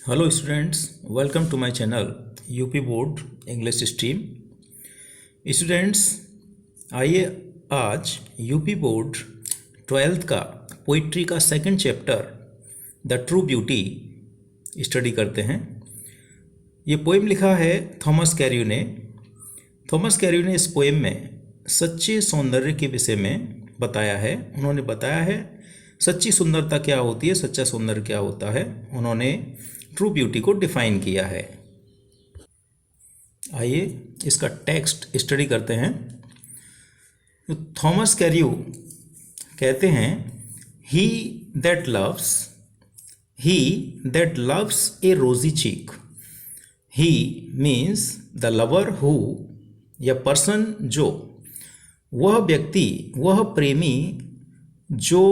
Hello students, welcome to my channel UP board English stream. Students, आइए आज UP board 12th का poetry का second chapter the true beauty study करते हैं। ये पोएम लिखा है थॉमस कैर्यू ने। थॉमस कैर्यू ने इस पोएम में सच्चे सौंदर्य के विषय में बताया है। उन्होंने बताया है सच्ची सुंदरता क्या होती है, सच्चा सौंदर्य क्या होता है। उन्होंने ट्रू ब्यूटी को डिफाइन किया है। आइए इसका टेक्स्ट स्टडी करते हैं। थॉमस कैर्यू कहते हैं, ही दैट लव्स ए रोजी चीक। ही मीन्स द लवर हु, या पर्सन जो, वह व्यक्ति, वह प्रेमी जो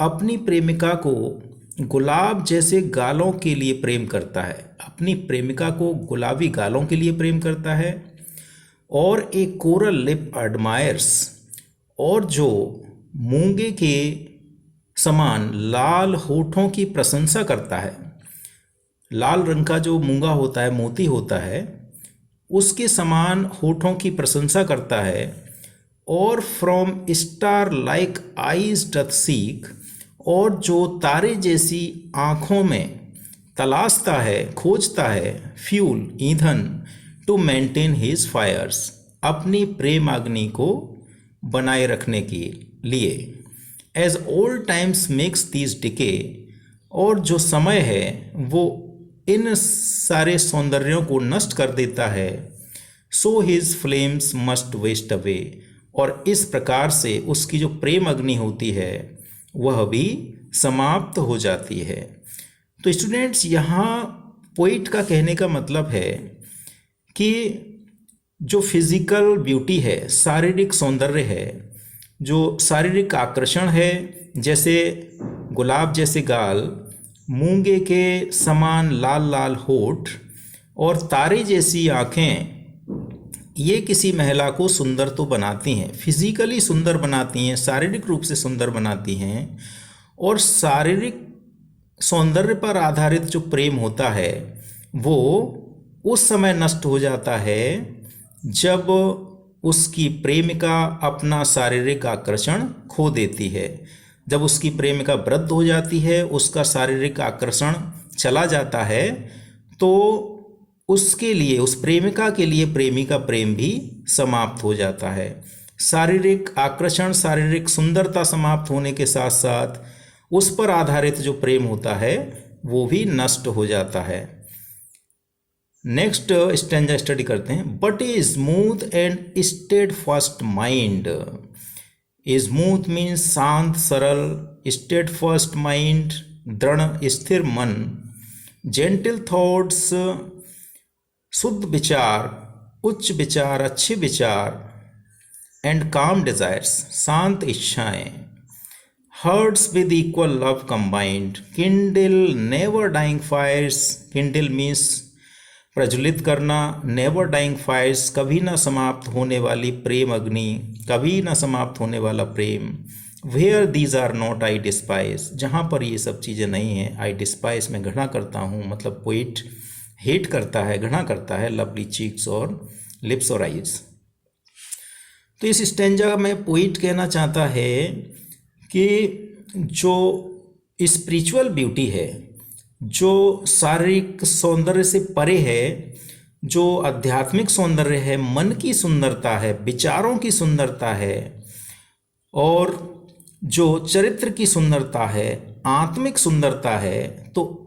अपनी प्रेमिका को गुलाब जैसे गालों के लिए प्रेम करता है, अपनी प्रेमिका को गुलाबी गालों के लिए प्रेम करता है, और एक कोरल लिप एडमायर्स, और जो मूंगे के समान लाल होठों की प्रशंसा करता है। लाल रंग का जो मूंगा होता है, मोती होता है, उसके समान होठों की प्रशंसा करता है। और from star like eyes doth seek, और जो तारे जैसी आँखों में तलाशता है, खोजता है, फ्यूल, ईंधन, टू मेंटेन हिज फायर्स, अपनी प्रेम अग्नि को बनाए रखने के लिए। As old times makes these decay, और जो समय है वो इन सारे सौंदर्यों को नष्ट कर देता है। So his flames must waste away, और इस प्रकार से उसकी जो प्रेम अग्नि होती है वह भी समाप्त हो जाती है। तो स्टूडेंट्स, यहाँ पोइट का कहने का मतलब है कि जो फिजिकल ब्यूटी है, शारीरिक सौंदर्य है, जो शारीरिक आकर्षण है, जैसे गुलाब जैसे गाल, मूंगे के समान लाल लाल होठ और तारे जैसी आँखें, ये किसी महिला को सुंदर तो बनाती हैं, फिजिकली सुंदर बनाती हैं, शारीरिक रूप से सुंदर बनाती हैं। और शारीरिक सौंदर्य पर आधारित जो प्रेम होता है वो उस समय नष्ट हो जाता है जब उसकी प्रेमिका अपना शारीरिक आकर्षण खो देती है। जब उसकी प्रेमिका वृद्ध हो जाती है, उसका शारीरिक आकर्षण चला जाता है, तो उसके लिए, उस प्रेमिका के लिए प्रेमी का प्रेम भी समाप्त हो जाता है। शारीरिक आकर्षण, शारीरिक सुंदरता समाप्त होने के साथ साथ उस पर आधारित जो प्रेम होता है वो भी नष्ट हो जाता है। नेक्स्ट स्टैंजा स्टडी करते हैं। But a smooth and steadfast mind. Smooth means शांत, सरल, स्टेडफास्ट माइंड दृढ़ स्थिर मन, जेंटल थॉट्स शुद्ध विचार, उच्च विचार, अच्छे विचार, एंड काम डिजायर्स शांत इच्छाएं, hearts with equal love combined, kindle never dying fires. Kindle means प्रज्वलित करना, नेवर डाइंग फायर्स कभी ना समाप्त होने वाली प्रेम अग्नि, कभी ना समाप्त होने वाला प्रेम। Where these are not I despise, जहाँ पर ये सब चीज़ें नहीं हैं, आई डिस्पाइस में घृणा करता हूँ, मतलब पोइट हेट करता है, घृणा करता है लवली चीक्स और लिप्स और आइज। तो इस स्टेंजा में पोइट कहना चाहता है कि जो स्पिरिचुअल ब्यूटी है, जो शारीरिक सौंदर्य से परे है, जो आध्यात्मिक सौंदर्य है, मन की सुंदरता है, विचारों की सुंदरता है, और जो चरित्र की सुंदरता है, आत्मिक सुंदरता है, तो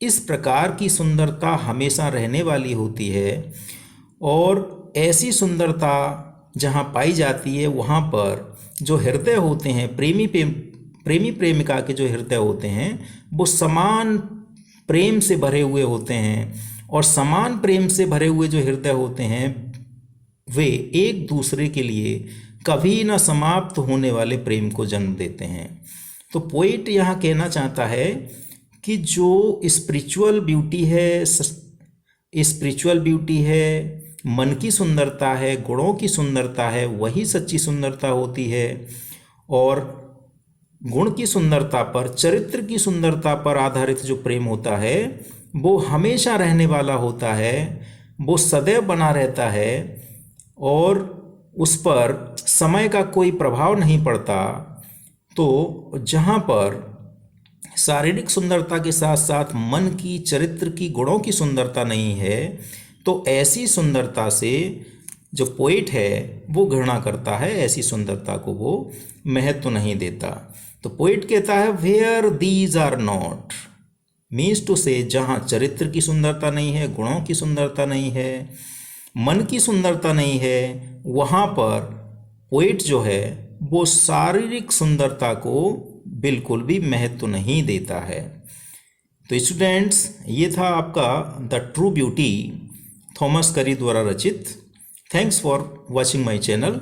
इस प्रकार की सुंदरता हमेशा रहने वाली होती है। और ऐसी सुंदरता जहाँ पाई जाती है वहाँ पर जो हृदय होते हैं, प्रेमी प्रेमिका के जो हृदय होते हैं वो समान प्रेम से भरे हुए होते हैं। और समान प्रेम से भरे हुए जो हृदय होते हैं वे एक दूसरे के लिए कभी ना समाप्त होने वाले प्रेम को जन्म देते हैं। तो पोइट यहाँ कहना चाहता है कि जो स्पिरिचुअल ब्यूटी है, स्पिरिचुअल ब्यूटी है, मन की सुंदरता है, गुणों की सुंदरता है, वही सच्ची सुंदरता होती है। और गुण की सुंदरता पर, चरित्र की सुंदरता पर आधारित जो प्रेम होता है वो हमेशा रहने वाला होता है, वो सदैव बना रहता है और उस पर समय का कोई प्रभाव नहीं पड़ता, तो जहाँ पर शारीरिक सुंदरता के साथ साथ मन की, चरित्र की, गुणों की सुंदरता नहीं है, तो ऐसी सुंदरता से जो पोइट है वो घृणा करता है, ऐसी सुंदरता को वो महत्व नहीं देता। तो पोइट कहता है where these are not, means to say जहाँ चरित्र की सुंदरता नहीं है, गुणों की सुंदरता नहीं है, मन की सुंदरता नहीं है, वहाँ पर पोइट जो है वो शारीरिक सुंदरता को बिल्कुल भी महत्व नहीं देता है। तो स्टूडेंट्स, ये था आपका द ट्रू ब्यूटी, थॉमस करी द्वारा रचित। Thanks for watching my channel.